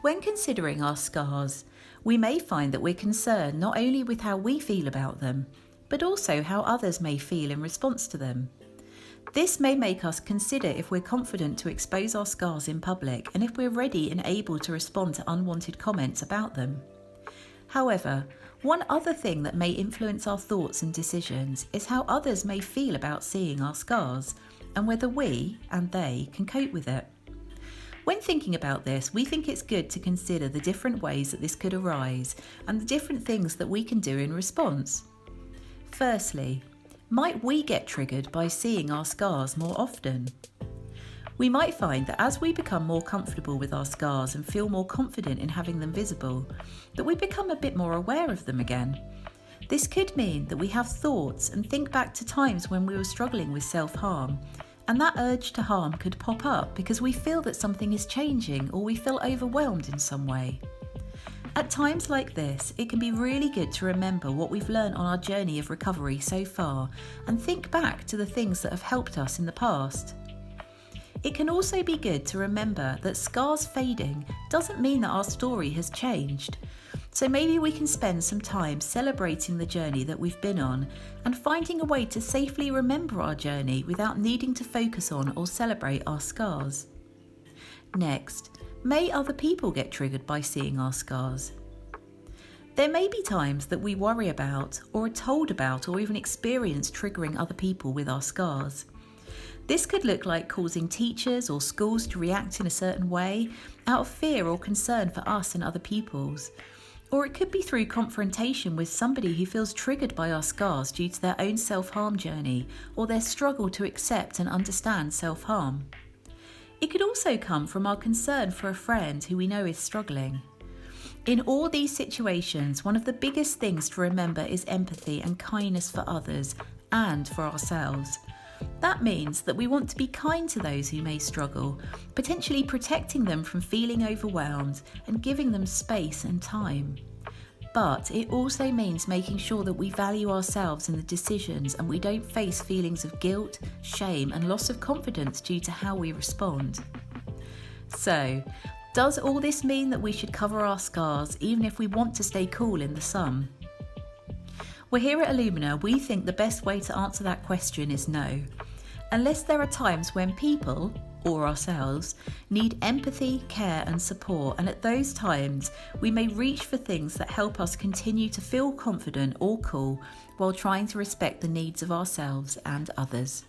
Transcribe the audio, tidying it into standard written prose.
When considering our scars, we may find that we're concerned not only with how we feel about them, but also how others may feel in response to them. This may make us consider if we're confident to expose our scars in public and if we're ready and able to respond to unwanted comments about them. However, one other thing that may influence our thoughts and decisions is how others may feel about seeing our scars and whether we and they can cope with it. When thinking about this, we think it's good to consider the different ways that this could arise and the different things that we can do in response. Firstly, might we get triggered by seeing our scars more often? We might find that as we become more comfortable with our scars and feel more confident in having them visible, that we become a bit more aware of them again. This could mean that we have thoughts and think back to times when we were struggling with self-harm, and that urge to harm could pop up because we feel that something is changing or we feel overwhelmed in some way. At times like this, it can be really good to remember what we've learned on our journey of recovery so far and think back to the things that have helped us in the past. It can also be good to remember that scars fading doesn't mean that our story has changed. So maybe we can spend some time celebrating the journey that we've been on and finding a way to safely remember our journey without needing to focus on or celebrate our scars. Next, may other people get triggered by seeing our scars? There may be times that we worry about or are told about or even experience triggering other people with our scars. This could look like causing teachers or schools to react in a certain way out of fear or concern for us and other pupils. Or it could be through confrontation with somebody who feels triggered by our scars due to their own self-harm journey or their struggle to accept and understand self-harm. It could also come from our concern for a friend who we know is struggling. In all these situations, one of the biggest things to remember is empathy and kindness for others and for ourselves. That means that we want to be kind to those who may struggle, potentially protecting them from feeling overwhelmed and giving them space and time. But it also means making sure that we value ourselves in the decisions and we don't face feelings of guilt, shame, and loss of confidence due to how we respond. So, does all this mean that we should cover our scars even if we want to stay cool in the sun? Well, here at Illumina, we think the best way to answer that question is no. Unless there are times when people, or ourselves, need empathy, care and support, and at those times we may reach for things that help us continue to feel confident or cool while trying to respect the needs of ourselves and others.